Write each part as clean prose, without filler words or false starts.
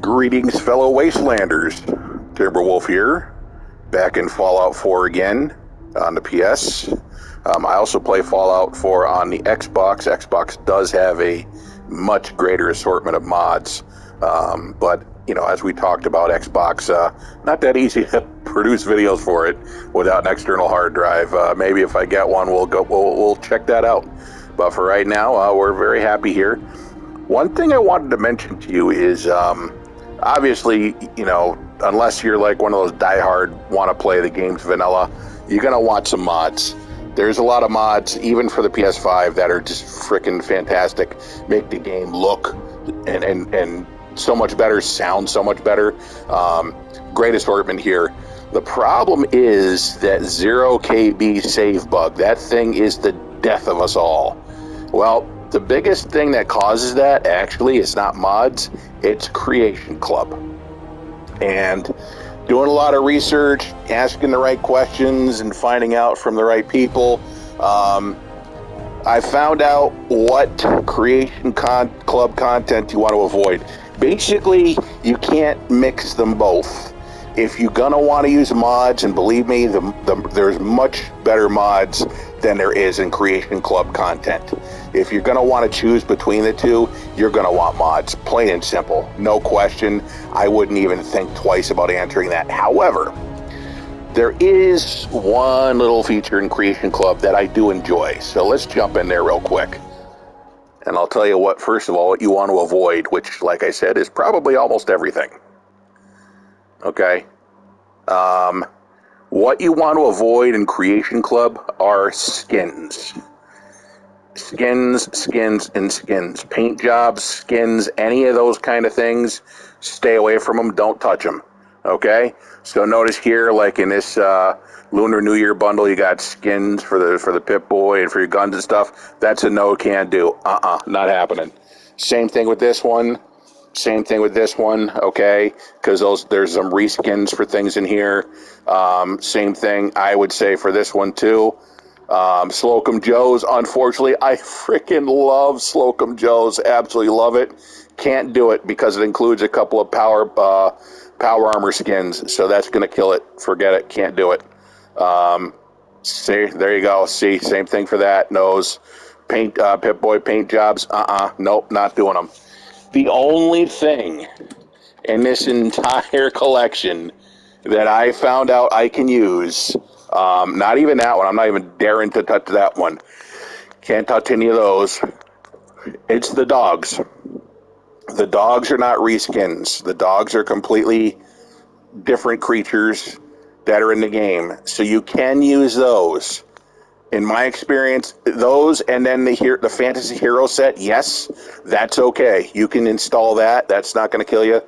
Greetings, fellow wastelanders. Timberwolf here, back in Fallout 4 again on the PS. I also play Fallout 4 on the Xbox. Xbox does have a much greater assortment of mods, but you know, as we talked about, Xbox not that easy to produce videos for it without an external hard drive. Maybe if I get one, we'll check that out. But for right now, we're very happy here. One thing I wanted to mention to you is, obviously, you know, unless you're like one of those diehard want to play the games vanilla, you're gonna want some mods. There's a lot of mods, even for the PS5, that are just freaking fantastic. Make the game look and so much better, sound so much better. Great assortment here. The problem is that 0KB save bug. That thing is the death of us all. Well, the biggest thing that causes that, actually, is not mods, it's Creation Club. And doing a lot of research, asking the right questions, and finding out from the right people, I found out what Creation Club content you want to avoid. Basically, you can't mix them both. If you're gonna want to use mods, and believe me, there's much better mods than there is in Creation Club content. If you're gonna want to choose between the two, you're gonna want mods, plain and simple, no question. I wouldn't even think twice about answering that. However, there is one little feature in Creation Club that I do enjoy, so let's jump in there real quick. And I'll tell you what, first of all, what you want to avoid, which, like I said, is probably almost everything. Okay? What you want to avoid in Creation Club are skins. Skins, and skins. Paint jobs, skins, any of those kind of things, stay away from them, don't touch them. Okay? So notice here, like in this Lunar New Year bundle, you got skins for the Pip-Boy and for your guns and stuff. That's a no, can do. Not happening. Same thing with this one. Same thing with this one, okay? Because there's some reskins for things in here. Same thing, I would say, for this one too. Slocum Joe's, unfortunately, I freaking love Slocum Joe's. Absolutely love it. Can't do it because it includes a couple of power armor skins, so that's going to kill it. Forget it. Can't do it. See, there you go. See, same thing for that. Nose. Paint, Pip-Boy paint jobs. Nope, not doing them. The only thing in this entire collection that I found out I can use, not even that one, I'm not even daring to touch that one. Can't touch any of those. It's the dogs. The dogs are not reskins. The dogs are completely different creatures that are in the game. So you can use those. In my experience, those, and then the Fantasy Hero set, yes, that's okay. You can install that. That's not going to kill you.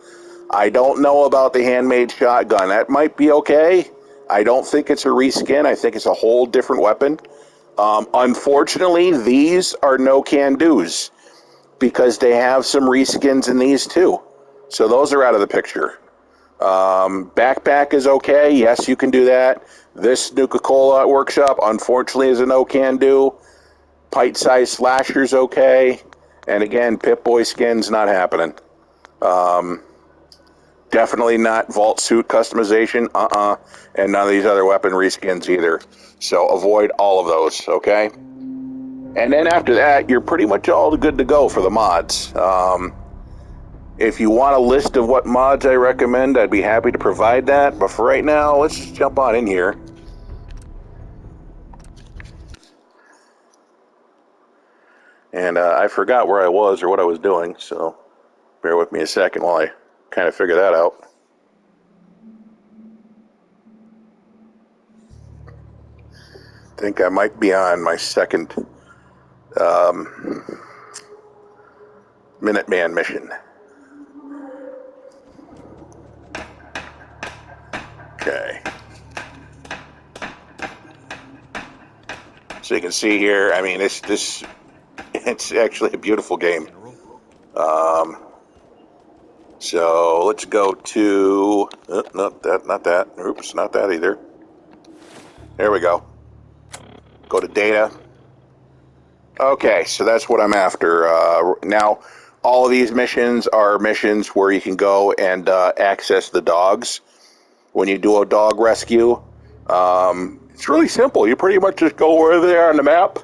I don't know about the handmade shotgun. That might be okay. I don't think it's a reskin. I think it's a whole different weapon. Unfortunately, these are no can-dos because they have some reskins in these too. So those are out of the picture. Backpack is okay. Yes, you can do that. This Nuka-Cola Workshop, unfortunately, is a no-can-do. Pint-sized slasher's okay. And again, Pip-Boy skin's not happening. Definitely not Vault Suit customization. And none of these other weapon reskins either. So avoid all of those, okay? And then after that, you're pretty much all good to go for the mods. If you want a list of what mods I recommend, I'd be happy to provide that. But for right now, let's just jump on in here. And I forgot where I was or what I was doing, so bear with me a second while I kind of figure that out. I think I might be on my second Minuteman mission. Okay. So you can see here, I mean, it's actually a beautiful game. So let's go to, not that. Oops, not that either. There we go. Go to data. Okay, so that's what I'm after. Now, all of these missions are missions where you can go and access the dogs when you do a dog rescue. It's really simple. You pretty much just go where they are on the map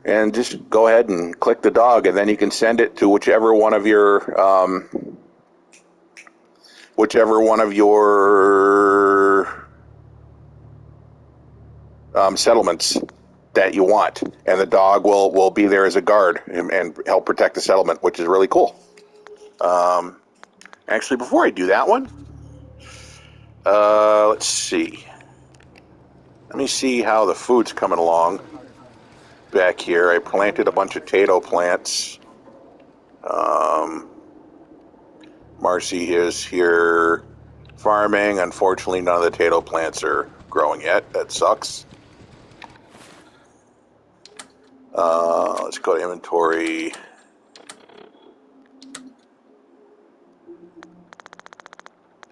and just go ahead and click the dog, and then you can send it to whichever one of your settlements that you want, and the dog will be there as a guard and help protect the settlement, which is really cool. Actually, before I do that one, let's see. Let me see how the food's coming along back here. I planted a bunch of potato plants. Marcy is here farming. Unfortunately, none of the potato plants are growing yet. That sucks. Let's go to inventory.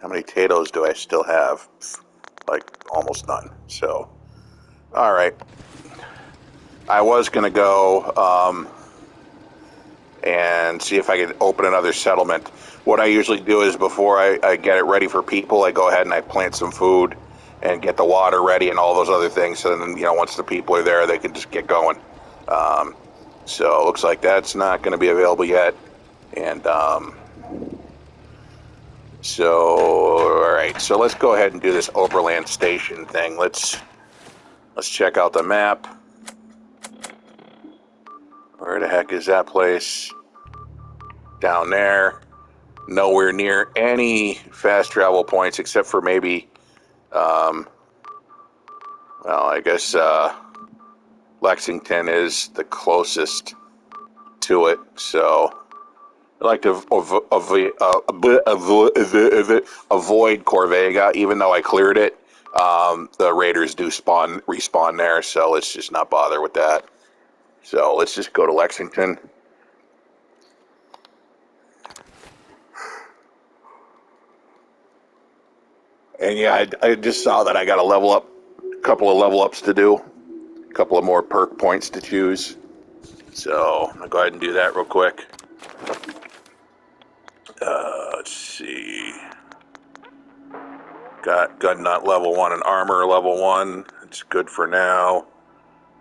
How many potatoes do I still have? Like, almost none. So, all right. I was going to go and see if I could open another settlement. What I usually do is before I get it ready for people, I go ahead and I plant some food and get the water ready and all those other things. So then, once the people are there, they can just get going. So it looks like that's not going to be available yet. And so, all right. So let's go ahead and do this overland station thing. Let's check out the map. Where the heck is that place? Down there. Nowhere near any fast travel points except for maybe, well, I guess Lexington is the closest to it. So I like to avoid Corvega, even though I cleared it. The raiders do respawn there, so let's just not bother with that. So let's just go to Lexington. And yeah, I just saw that I got a couple of level ups to do, a couple of more perk points to choose. So I'll go ahead and do that real quick. Let's see. Got gun nut level 1 and armor level 1. It's good for now.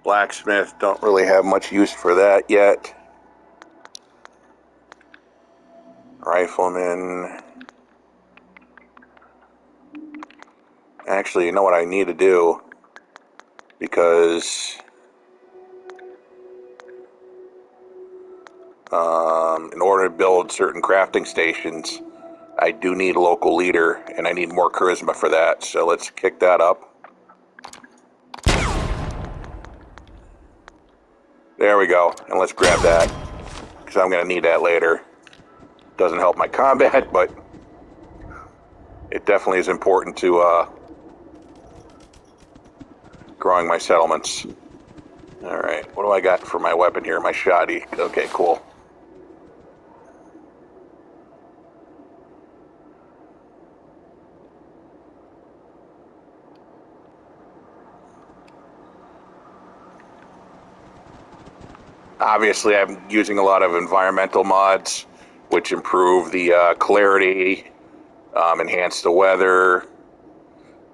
Blacksmith, don't really have much use for that yet. Rifleman. Actually, you know what I need to do? Because in order to build certain crafting stations, I do need a local leader, and I need more charisma for that. So let's kick that up. There we go. And let's grab that, because I'm going to need that later. Doesn't help my combat, but it definitely is important to growing my settlements. Alright, what do I got for my weapon here? My shoddy. Okay, cool. Obviously, I'm using a lot of environmental mods, which improve the clarity, enhance the weather.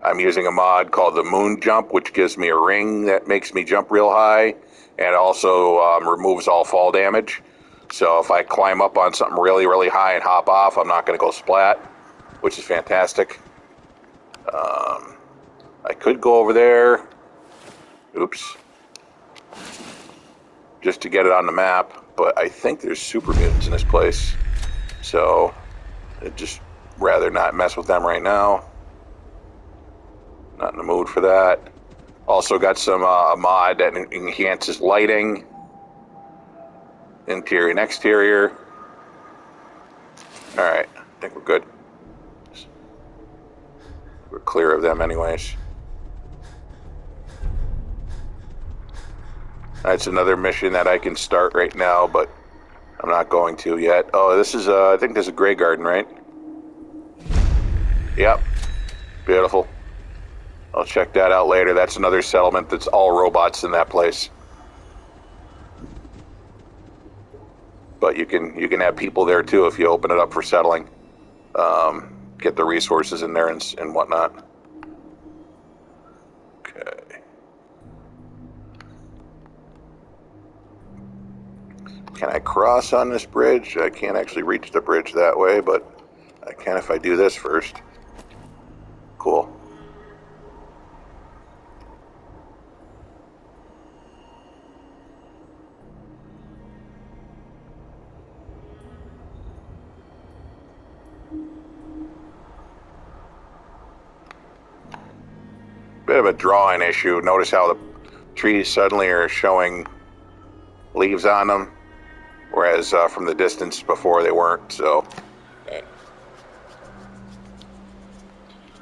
I'm using a mod called the Moon Jump, which gives me a ring that makes me jump real high, and also removes all fall damage. So if I climb up on something really, really high and hop off, I'm not going to go splat, which is fantastic. I could go over there. Oops. Just to get it on the map, but I think there's super mutants in this place. So I'd just rather not mess with them right now. Not in the mood for that. Also got some mod that enhances lighting, interior and exterior. All right, I think we're good. We're clear of them anyways. That's another mission that I can start right now, but I'm not going to yet. Oh, this is, I think this is a Grey Garden, right? Yep. Beautiful. I'll check that out later. That's another settlement that's all robots in that place. but you can have people there too if you open it up for settling. Get the resources in there and whatnot. Okay. Can I cross on this bridge? I can't actually reach the bridge that way, but I can if I do this first. Cool. Bit of a drawing issue. Notice how the trees suddenly are showing leaves on them, whereas from the distance before they weren't. So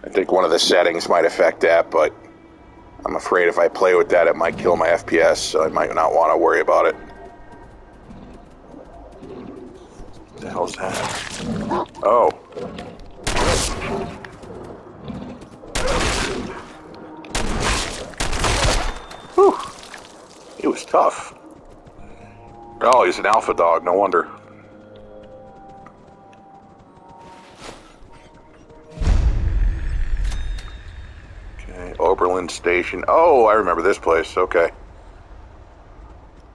I think one of the settings might affect that, but I'm afraid if I play with that, it might kill my FPS, so I might not want to worry about it. What the hell's that? Oh. Whew. He was tough. Oh, he's an alpha dog, no wonder. Okay, Oberlin Station. Oh, I remember this place. Okay.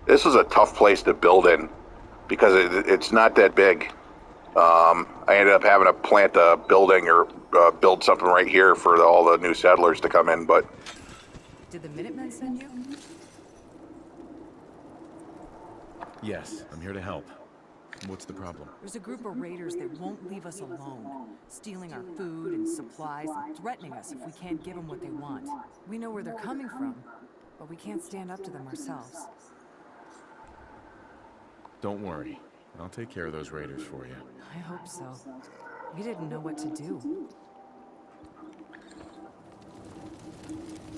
This was a tough place to build in because it's not that big. I ended up having to plant a building or build something right here for all the new settlers to come in, but... Did the Minutemen send you? Yes, I'm here to help. What's the problem? There's a group of raiders that won't leave us alone, stealing our food and supplies and threatening us if we can't give them what they want. We know where they're coming from, but we can't stand up to them ourselves. Don't worry. I'll take care of those raiders for you. I hope so. We didn't know what to do.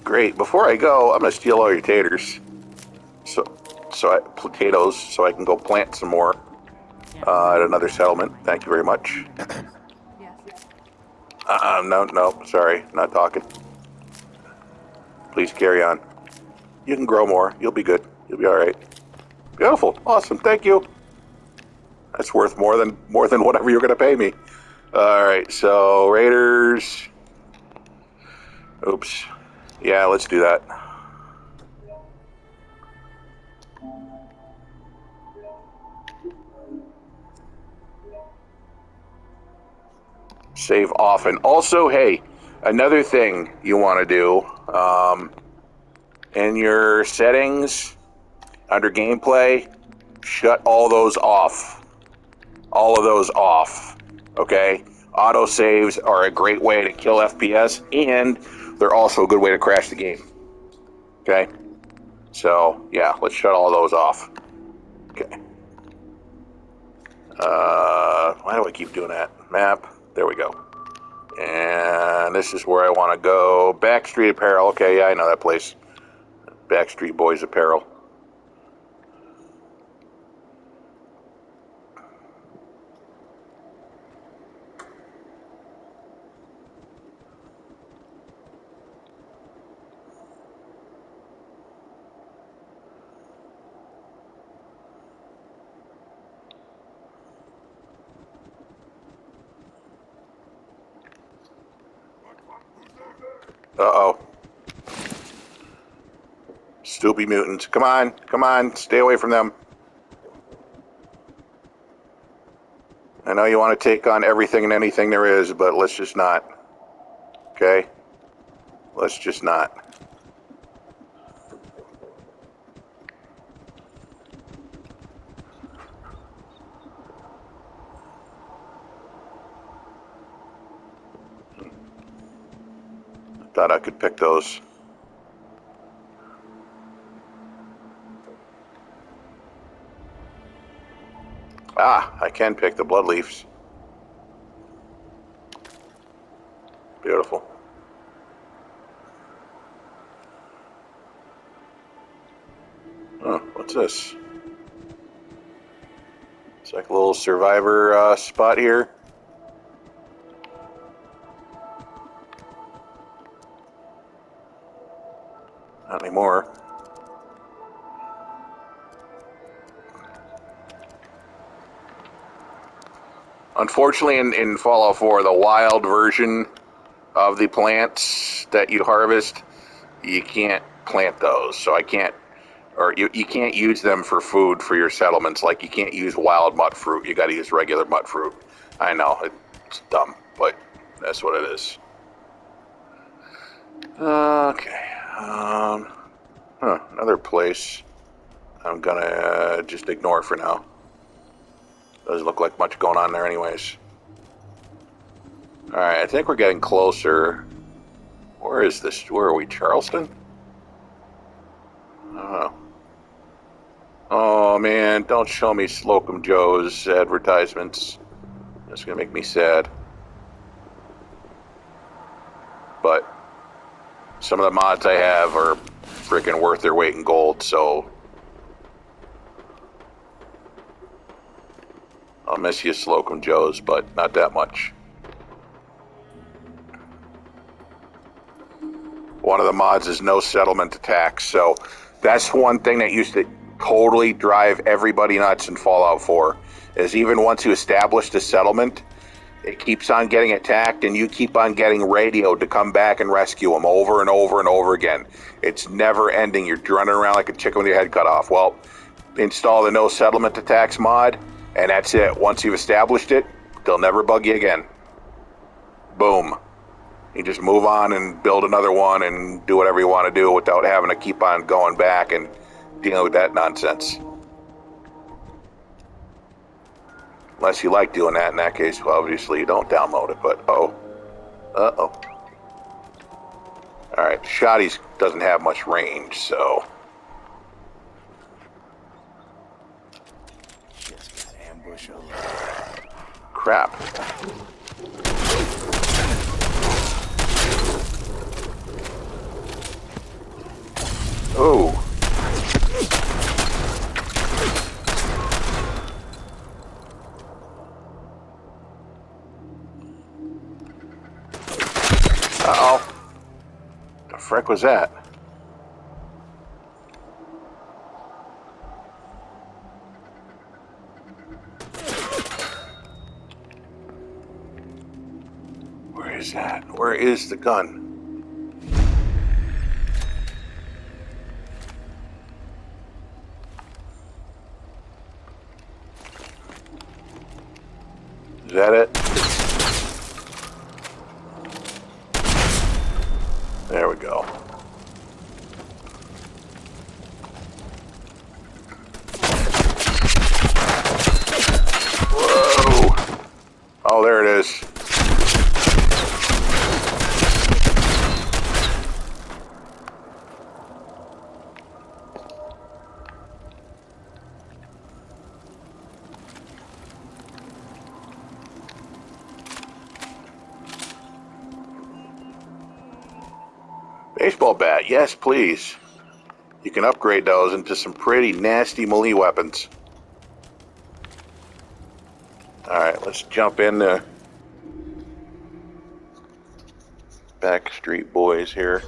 Great. Before I go, I'm going to steal all your taters. Potatoes, so I can go plant some more at another settlement. Thank you very much. No, sorry, not talking. Please carry on. You can grow more. You'll be good. You'll be all right. Beautiful. Awesome. Thank you. That's worth more than whatever you're going to pay me. All right. So raiders. Oops. Yeah, let's do that. Save often. Also, hey, another thing you want to do in your settings under gameplay, shut all those off. All of those off. Okay? Autosaves are a great way to kill FPS, and they're also a good way to crash the game. Okay? So, yeah, let's shut all those off. Okay. Why do I keep doing that? Map. There we go. And this is where I want to go. Backstreet Apparel. Okay, yeah, I know that place. Backstreet Boys Apparel. Uh-oh. Stupid mutants. Come on, stay away from them. I know you want to take on everything and anything there is, but let's just not. Okay? Let's just not. Thought I could pick those. Ah, I can pick the blood leaves. Beautiful. Oh, what's this? It's like a little survivor spot here. Not anymore. Unfortunately, in Fallout 4, the wild version of the plants that you harvest, you can't plant those. So I can't, or you can't use them for food for your settlements. Like, you can't use wild mut fruit. You got to use regular mut fruit. I know, it's dumb, but that's what it is. Okay. Another place I'm gonna just ignore for now. Doesn't look like much going on there anyways. Alright, I think we're getting closer. Where is this? Where are we? Charleston? Oh. Oh man, don't show me Slocum Joe's advertisements. That's gonna make me sad. But some of the mods I have are freaking worth their weight in gold, so I'll miss you, Slocum Joe's, but not that much. One of the mods is no settlement attacks, so that's one thing that used to totally drive everybody nuts in Fallout 4, is even once you establish the settlement, it keeps on getting attacked and you keep on getting radioed to come back and rescue them over and over and over again. It's never ending. You're running around like a chicken with your head cut off. Well, install the no settlement attacks mod, and that's it. Once you've established it, they'll never bug you again. Boom. You just move on and build another one and do whatever you want to do without having to keep on going back and dealing with that nonsense. Unless you like doing that. In that case, well, obviously you don't download it, but uh-oh. Alright, Shotty's doesn't have much range, so... Just got ambush alert. Crap. Oh. Uh-oh. The frick was that? Where is that? Where is the gun? Is that it? There we go. Whoa! Oh, there it is. Baseball bat, yes, please. You can upgrade those into some pretty nasty melee weapons. Alright, let's jump into Backstreet Boys here.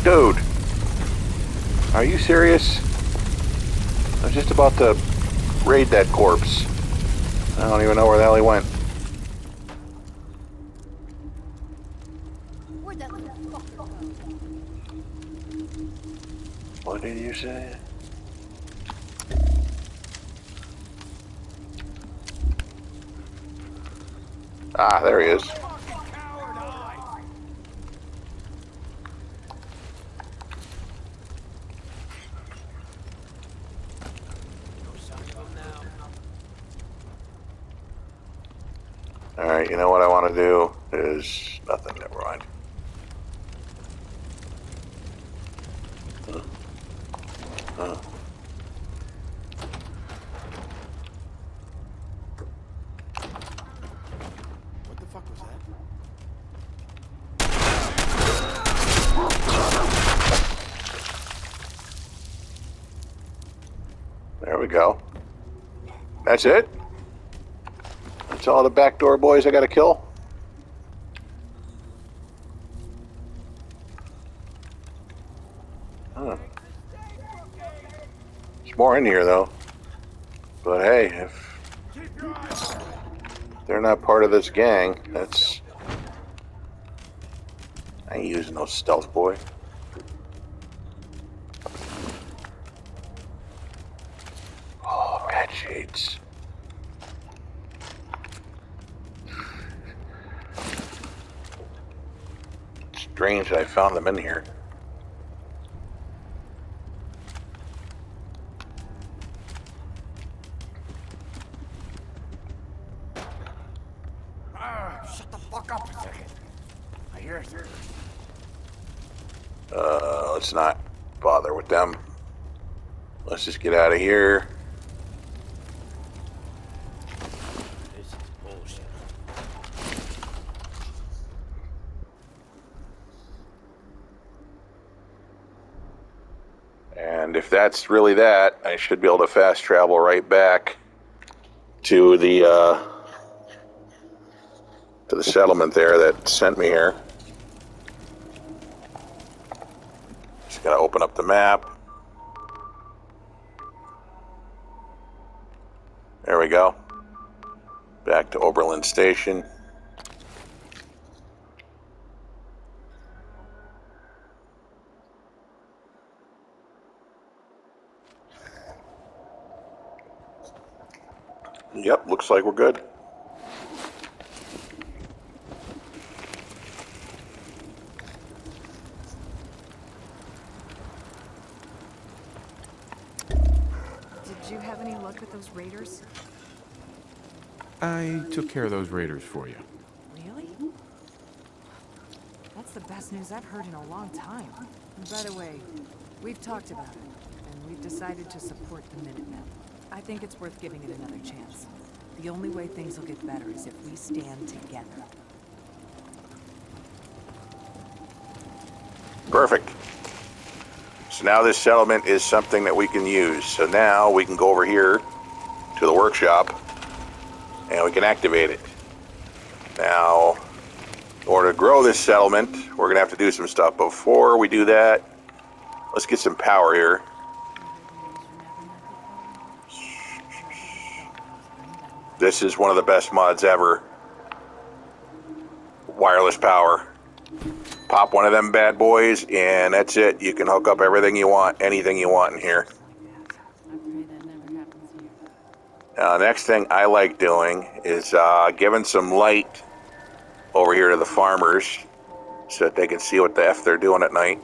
Dude, are you serious? I was just about to raid that corpse. I don't even know where the hell he went. Where'd that little fucker go? What did you say? Ah, there he is. Alright, you know what I want to do is nothing, never mind. There we go. That's it? That's all the backdoor boys I gotta kill? Huh. There's more in here, though. But hey, if they're not part of this gang, that's... I ain't using no stealth, boy. Oh, bad shades. Strange that I found them in here. Shut the fuck up a second. I hear it. Let's not bother with them. Let's just get out of here. This is bullshit. And if that's really that, I should be able to fast travel right back to the settlement there that sent me here. Just gotta open up the map. There we go. Back to Oberlin Station. Yep, looks like we're good. Did you have any luck with those raiders? I took care of those raiders for you. Really? That's the best news I've heard in a long time. And by the way, we've talked about it, and we've decided to support the Minutemen. I think it's worth giving it another chance. The only way things will get better is if we stand together. Perfect. So now this settlement is something that we can use. So now we can go over here to the workshop and we can activate it. Now, in order to grow this settlement, we're going to have to do some stuff. Before we do that, let's get some power here. This is one of the best mods ever. Wireless power. Pop one of them bad boys, and that's it. You can hook up everything you want, anything you want in here. Now, the next thing I like doing is giving some light over here to the farmers so that they can see what the F they're doing at night.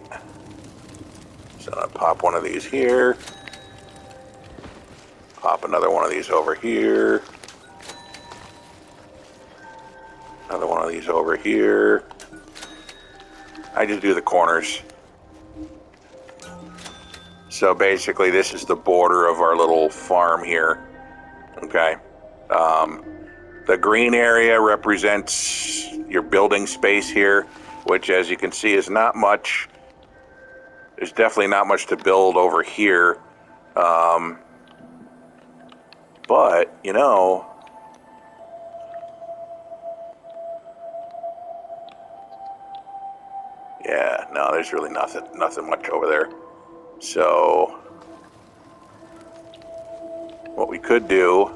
So I'll pop one of these here. Pop another one of these over here. Another one of these over here. I just do the corners. So basically this is the border of our little farm here. Okay. The green area represents your building space here, which as you can see is not much. There's definitely not much to build over here. But, you know, yeah, no, there's really nothing much over there. So, what we could do,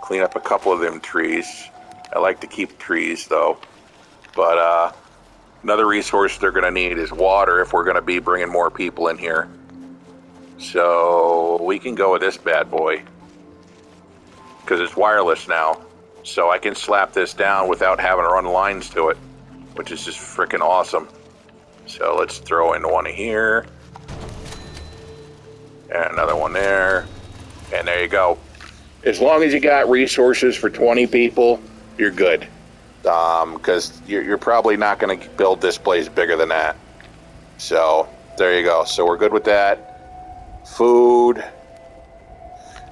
clean up a couple of them trees. I like to keep trees though. But another resource they're going to need is water if we're going to be bringing more people in here. So we can go with this bad boy because it's wireless now. So I can slap this down without having to run lines to it, which is just freaking awesome. So let's throw in one here. And another one there. And there you go. As long as you got resources for 20 people, you're good. Because you're probably not going to build this place bigger than that. So there you go. So we're good with that. Food.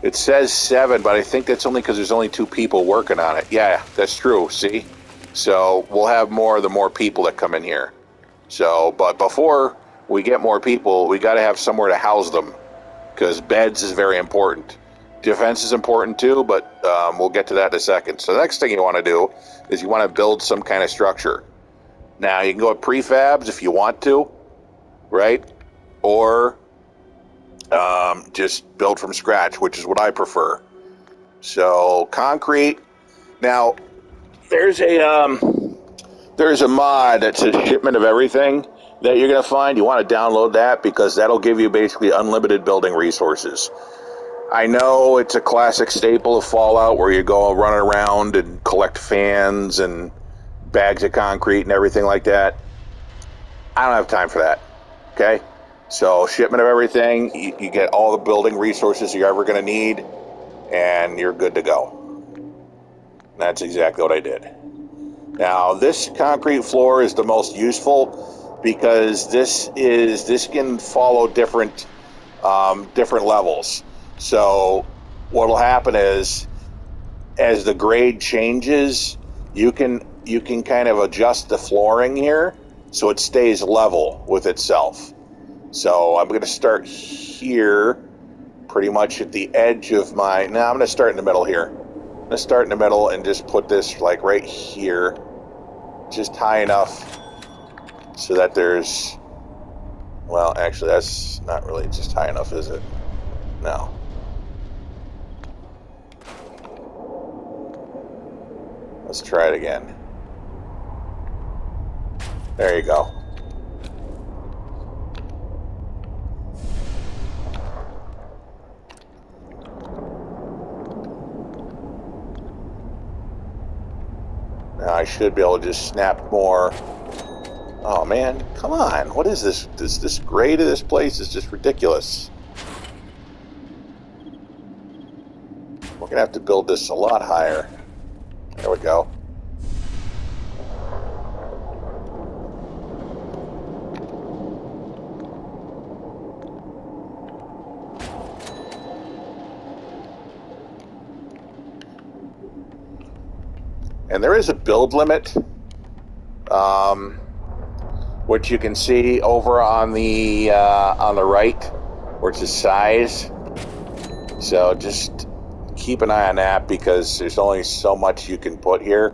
It says 7, but I think that's only because there's only 2 people working on it. Yeah, that's true, see? So we'll have more the more people that come in here. So, but before we get more people, we got to have somewhere to house them, because beds is very important. Defense is important too, but we'll get to that in a second. So the next thing you want to do is you want to build some kind of structure. Now, you can go with prefabs if you want to, right? Or just build from scratch, which is what I prefer. So concrete. Now, there's a mod that says shipment of everything that you're going to find. You want to download that because that'll give you basically unlimited building resources. I know it's a classic staple of Fallout where you go running around and collect fans and bags of concrete and everything like that. I don't have time for that. Okay? So shipment of everything, you get all the building resources you're ever going to need, and you're good to go. And that's exactly what I did. Now, this concrete floor is the most useful because this can follow different levels. So what'll happen is, as the grade changes, you can kind of adjust the flooring here so it stays level with itself. So I'm going to start here, pretty much at the edge of my. Now I'm going to start in the middle here. I'm going to start in the middle and just put this like right here, just high enough so that there's. Well, actually, that's not really just high enough, is it? No. Let's try it again. There you go. Now I should be able to just snap more. Oh man, come on. What is this? This grade of this place is just ridiculous. We're going to have to build this a lot higher. There we go. And there is a build limit, which you can see over on the right, where it says size. So just keep an eye on that because there's only so much you can put here.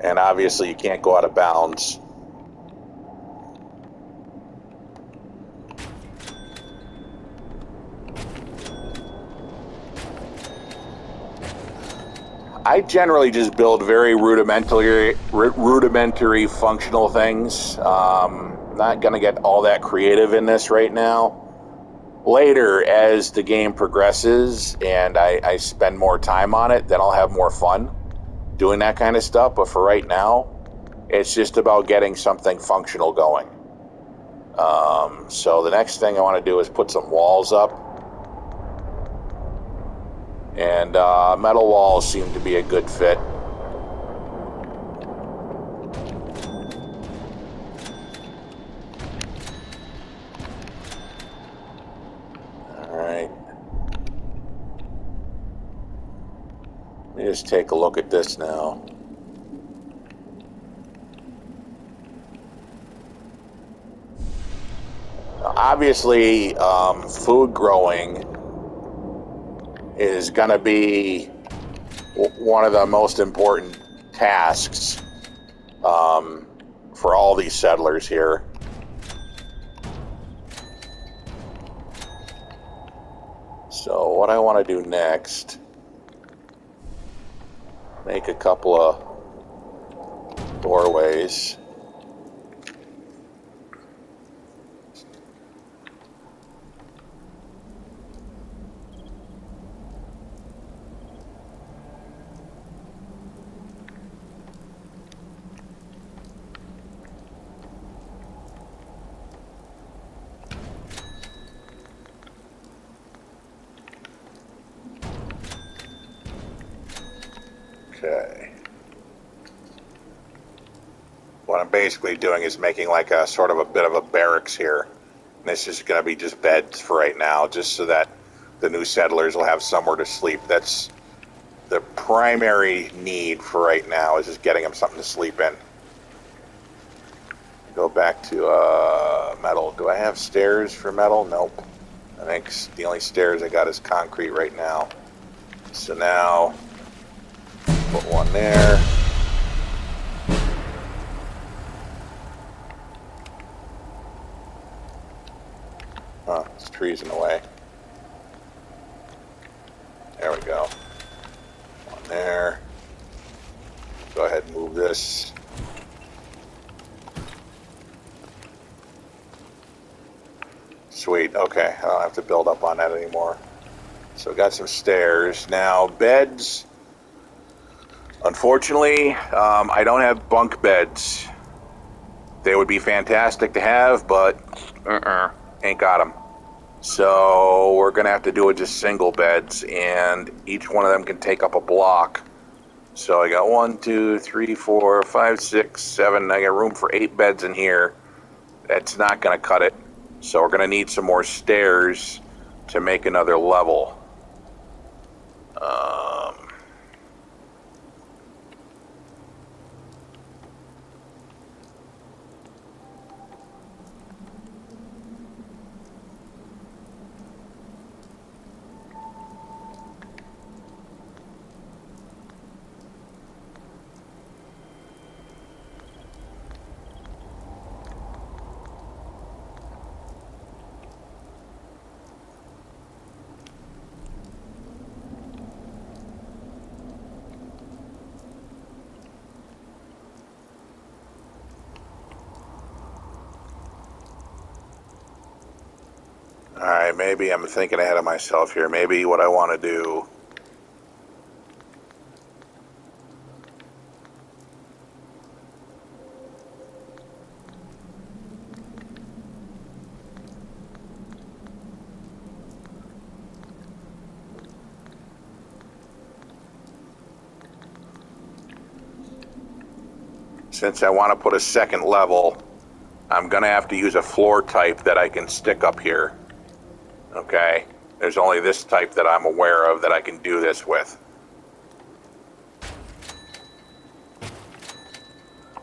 And obviously you can't go out of bounds. I generally just build very rudimentary functional things. Not going to get all that creative in this right now. Later, as the game progresses and I spend more time on it, then I'll have more fun doing that kind of stuff. But for right now, it's just about getting something functional going. So the next thing I want to do is put some walls up. And metal walls seem to be a good fit. Alright. Let me just take a look at this now. Obviously, food growing is going to be one of the most important tasks for all these settlers here. So what I want to do next, make a couple of doorways. Okay. What I'm basically doing is making like a sort of a bit of a barracks here. And this is going to be just beds for right now, just so that the new settlers will have somewhere to sleep. That's the primary need for right now, is just getting them something to sleep in. Go back to metal. Do I have stairs for metal? Nope. I think the only stairs I got is concrete right now. So now, put one there. Huh, there's trees in the way. There we go. One there. Go ahead and move this. Sweet, okay. I don't have to build up on that anymore. So we got some stairs. Now, beds. Unfortunately, I don't have bunk beds. They would be fantastic to have, but ain't got them. So we're going to have to do it just single beds, and each one of them can take up a block. So I got 1, 2, 3, 4, 5, 6, 7. I got room for 8 beds in here. That's not going to cut it. So we're going to need some more stairs to make another level. Alright, maybe I'm thinking ahead of myself here. Maybe what I want to do... Since I want to put a second level, I'm going to have to use a floor type that I can stick up here. Okay? There's only this type that I'm aware of that I can do this with.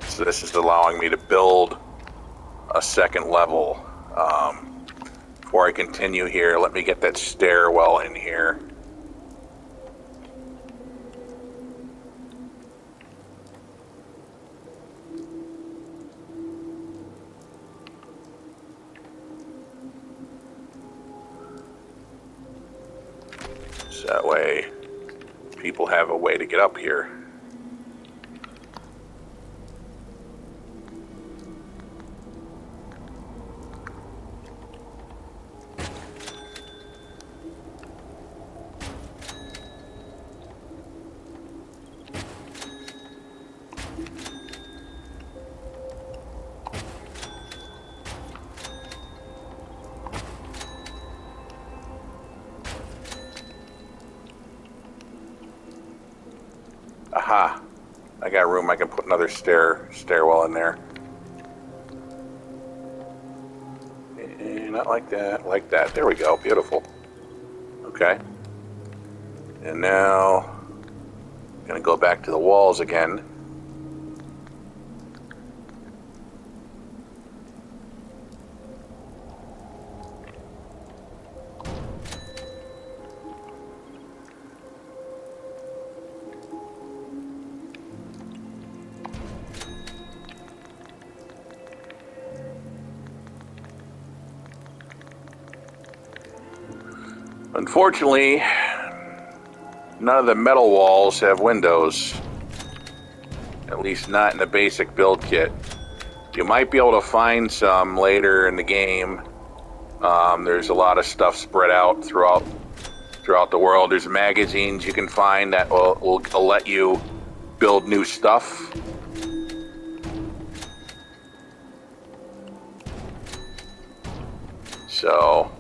So this is allowing me to build a second level. Before I continue here, let me get that stairwell in here. So that way people have a way to get up here. Aha, I got room. I can put another stairwell in there. And not like that, like that. There we go, beautiful. Okay. And now, I'm gonna go back to the walls again. Unfortunately, none of the metal walls have windows. At least not in the basic build kit. You might be able to find some later in the game. There's a lot of stuff spread out throughout the world. There's magazines you can find that will let you build new stuff. So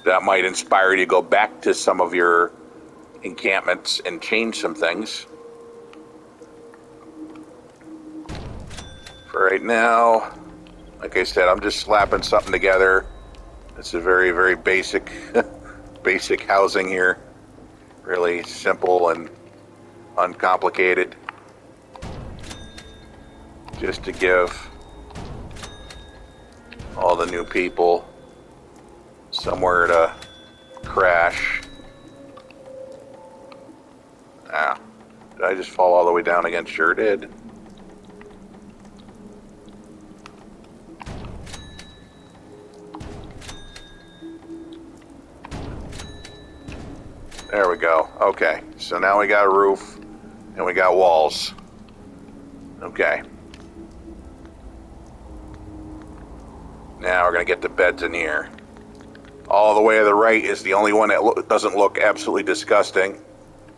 that might inspire you to go back to some of your encampments and change some things. For right now, like I said, I'm just slapping something together. It's a very, very basic, basic housing here. Really simple and uncomplicated. Just to give all the new people somewhere to crash. Ah, did I just fall all the way down again? Sure did. There we go. Okay, so now we got a roof and we got walls. Okay. Now we're going to get the beds in here. All the way to the right is the only one that doesn't look absolutely disgusting.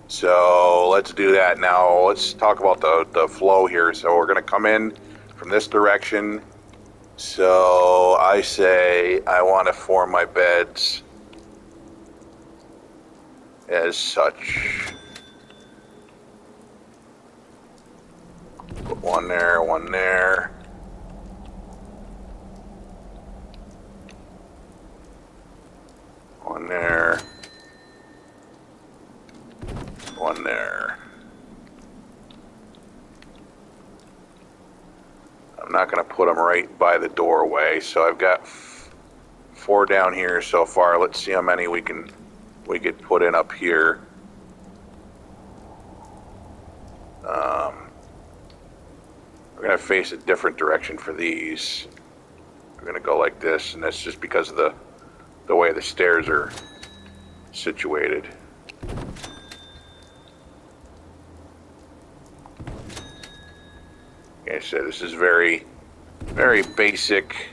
So let's do that. Now let's talk about the flow here. So we're going to come in from this direction. So I say I want to form my beds as such. Put one there, one there. One there. One there. I'm not going to put them right by the doorway, so I've got 4 down here so far. Let's see how many we could put in up here. We're going to face a different direction for these. We're going to go like this, and that's just because of the way the stairs are situated. Okay, so this is very, very basic,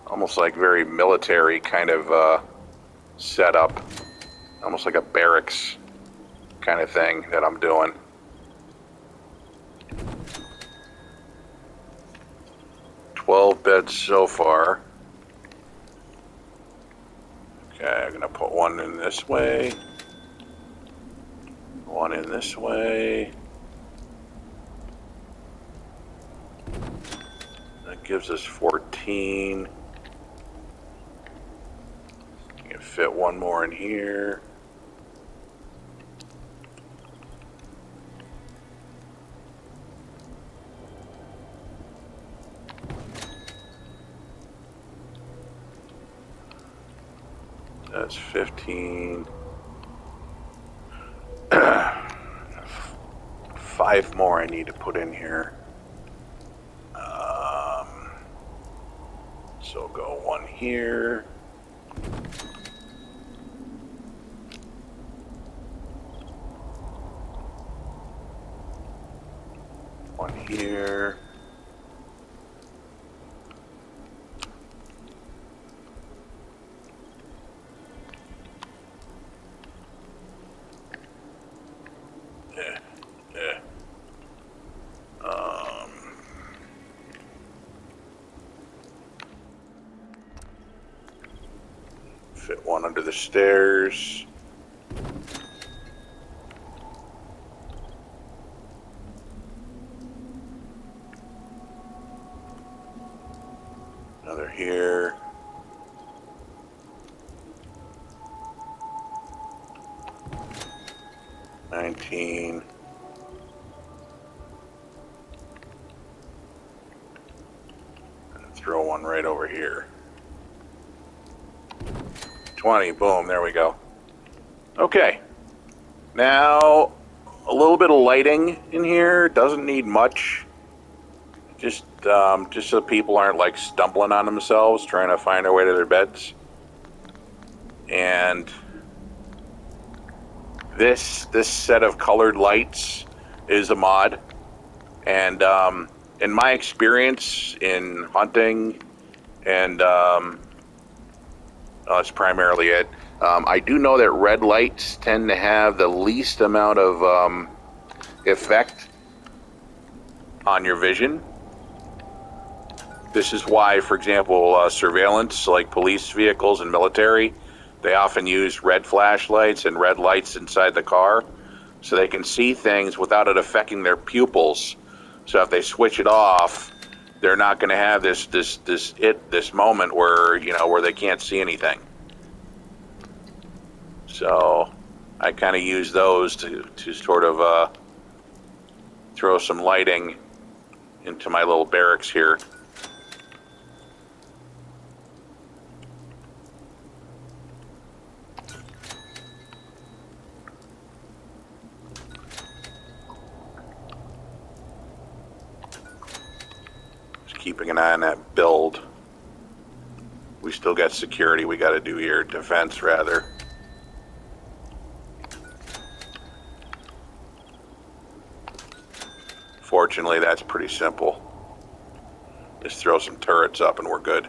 almost like very military kind of setup, almost like a barracks kind of thing that I'm doing. $12 beds so far. Okay, I'm gonna put one in this way, one in this way. That gives us 14. You can fit one more in here. That's 15. 5 more I need to put in here. So go one here. One here. Fit one under the stairs. Another here. $19. And throw one right over here. 20, boom, there we go. Okay, now a little bit of lighting in here, doesn't need much. Just so people aren't like stumbling on themselves trying to find their way to their beds. And this set of colored lights is a mod. And in my experience in hunting and that's primarily it. I do know that red lights tend to have the least amount of effect on your vision. This is why, for example, surveillance, like police vehicles and military, they often use red flashlights and red lights inside the car so they can see things without it affecting their pupils. So if they switch it off, they're not going to have this moment where, you know, where they can't see anything. So I kind of use those to sort of throw some lighting into my little barracks here. Just keeping an eye on that build. We still got security we got to do here, defense rather. Fortunately, that's pretty simple. Just throw some turrets up and we're good.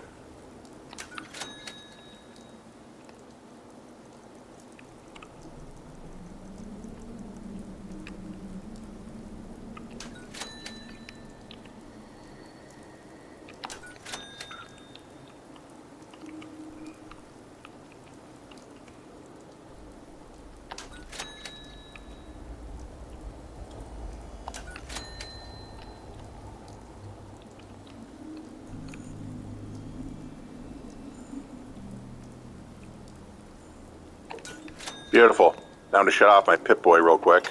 Beautiful. Now to shut off my Pip-Boy real quick.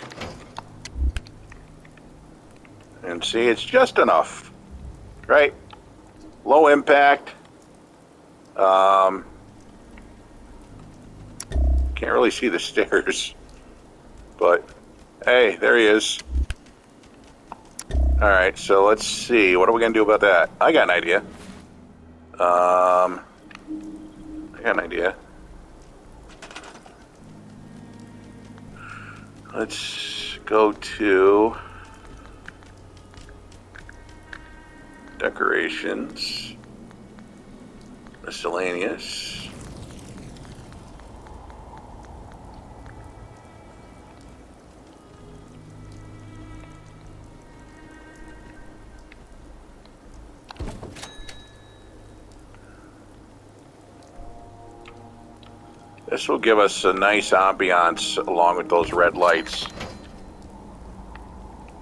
And see, it's just enough. Right? Low impact. Can't really see the stairs. But, hey, there he is. Alright, so let's see. What are we going to do about that? I got an idea. Let's go to decorations, miscellaneous. This will give us a nice ambiance along with those red lights.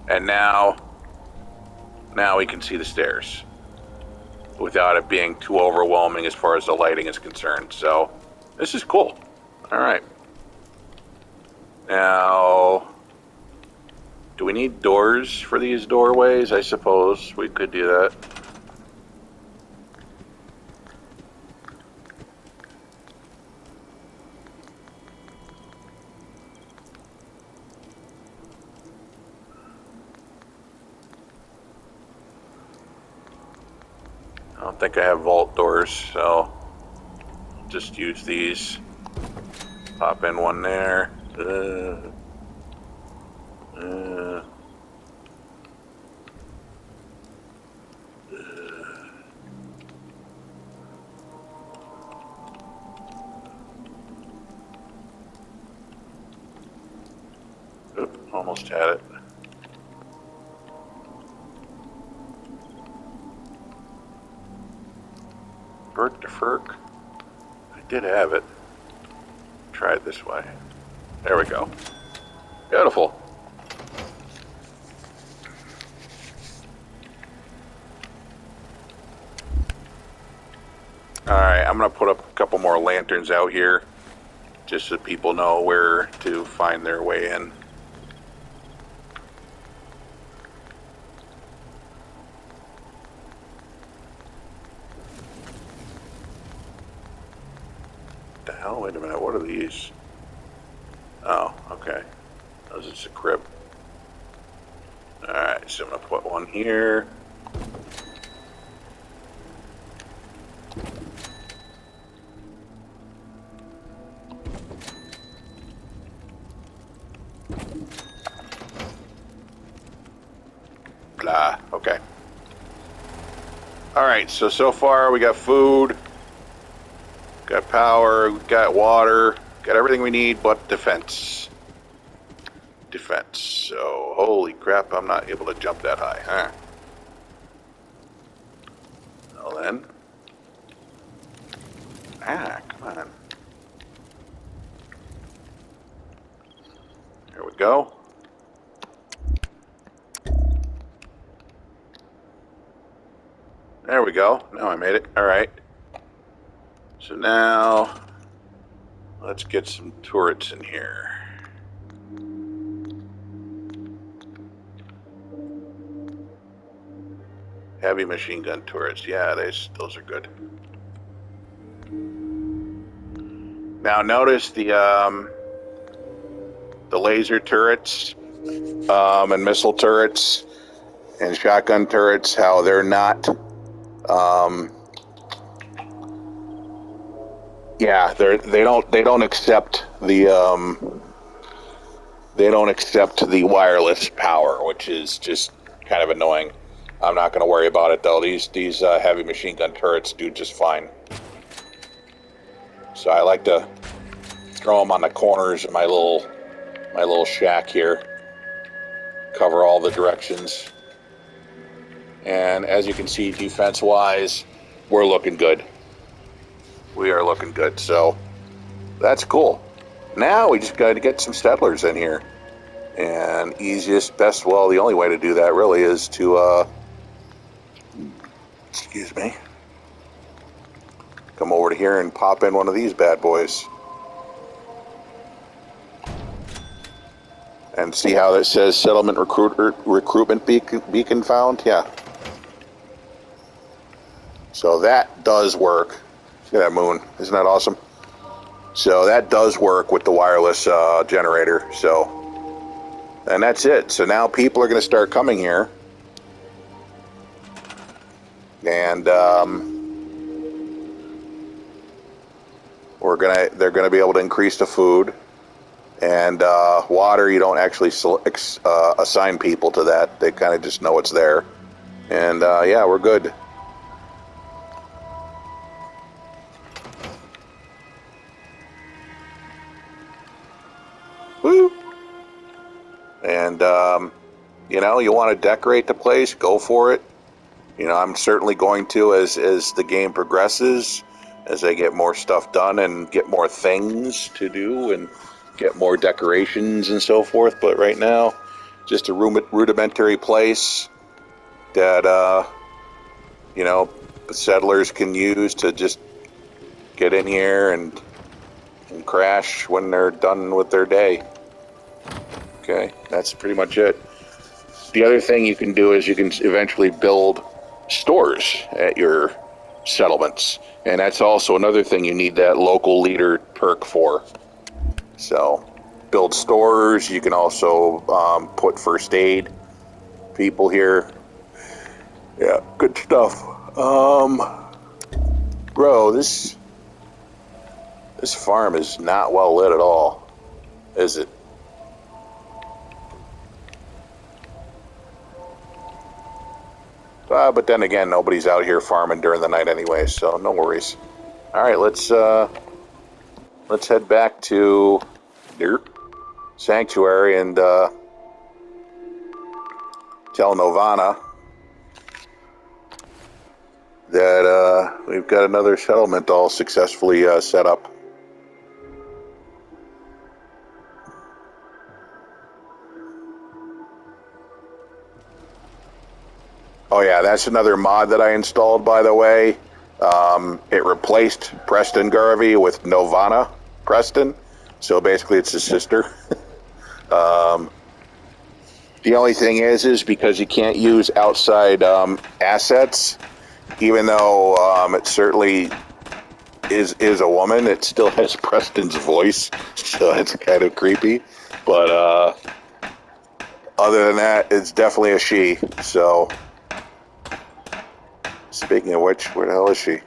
And now we can see the stairs without it being too overwhelming as far as the lighting is concerned. So this is cool. All right. Now, do we need doors for these doorways? I suppose we could do that. I don't think I have vault doors, so just use these. Pop in one there. Oop, almost had it. Bert to Ferk. I did have it. Try it this way. There we go. Beautiful. Alright, I'm going to put up a couple more lanterns out here just so people know where to find their way in. What the hell? Wait a minute, what are these? Oh, okay. That was just a crib. Alright, so I'm going to put one here. Blah, okay. Alright, so far we got food, got power, we got water, got everything we need but defense. Defense. So, holy crap, I'm not able to jump that high, huh? Well then. Come on. There we go. go. Now I made it. All right. So now, let's get some turrets in here. Heavy machine gun turrets. Yeah, those are good. Now notice the laser turrets and missile turrets and shotgun turrets, how they're not. Yeah, they don't accept the wireless power, which is just kind of annoying. I'm not going to worry about it though. These heavy machine gun turrets do just fine. So I like to throw them on the corners of my little shack here. Cover all the directions. And as you can see, defense-wise, we're looking good. We are looking good. So that's cool. Now we just got to get some settlers in here. And the only way to do that really is to, excuse me, come over to here and pop in one of these bad boys. And see how that says settlement recruitment beacon found? Yeah. So that does work. See that moon? Isn't that awesome? So that does work with the wireless generator. So, and that's it. So now people are going to start coming here. And they're gonna be able to increase the food. And water, you don't actually assign people to that. They kind of just know it's there. And yeah, we're good. Woo! And, you want to decorate the place, go for it. I'm certainly going to as the game progresses, as I get more stuff done and get more things to do and get more decorations and so forth. But right now, just a rudimentary place that, settlers can use to just get in here and crash when they're done with their day. Okay, that's pretty much it. The other thing you can do is you can eventually build stores at your settlements. And that's also another thing you need that local leader perk for. So, build stores. You can also put first aid people here. Yeah, good stuff. Bro, this farm is not well lit at all, is it? But then again, nobody's out here farming during the night anyway, so no worries. All right, let's head back to Sanctuary and tell Novana that we've got another settlement all successfully set up. Oh yeah, that's another mod that I installed, by the way. It replaced Preston Garvey with Novana Preston. So basically it's his sister. The only thing is because you can't use outside assets, even though it certainly is a woman, it still has Preston's voice, so it's kind of creepy. But other than that, it's definitely a she, so... Speaking of which, where the hell is she?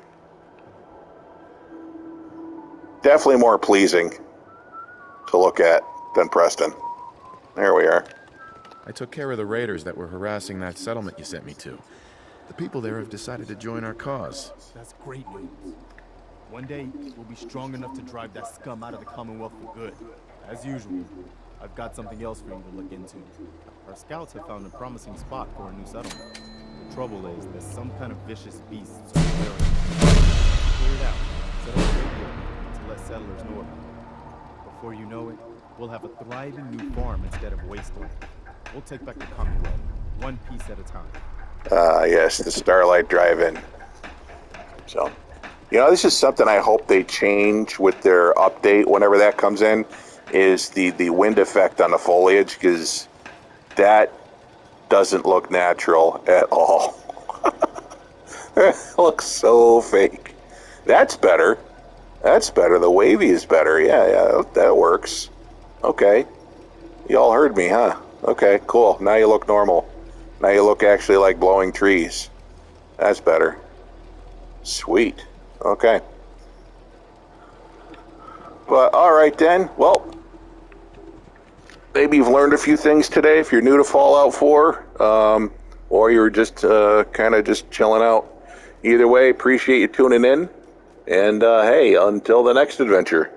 Definitely more pleasing to look at than Preston. There we are. I took care of the raiders that were harassing that settlement you sent me to. The people there have decided to join our cause. That's great news. One day, we'll be strong enough to drive that scum out of the Commonwealth for good. As usual, I've got something else for you to look into. Our scouts have found a promising spot for a new settlement. The trouble is, there's some kind of vicious beast circling around. Clear it out. Set up a radio to let settlers know about it. Before you know it, we'll have a thriving new farm instead of wasteland. We'll take back the Commonwealth, one piece at a time. Yes, the Starlight Drive-In. So, this is something I hope they change with their update whenever that comes in, is the wind effect on the foliage, because that doesn't look natural at all. It looks so fake. That's better. That's better. The wavy is better. Yeah, that works. Okay. You all heard me, huh? Okay, cool. Now you look normal. Now you look actually like blowing trees. That's better. Sweet. Okay. But all right then. Well, maybe you've learned a few things today if you're new to Fallout 4, or you're just kind of just chilling out. Either way, appreciate you tuning in. And hey, until the next adventure.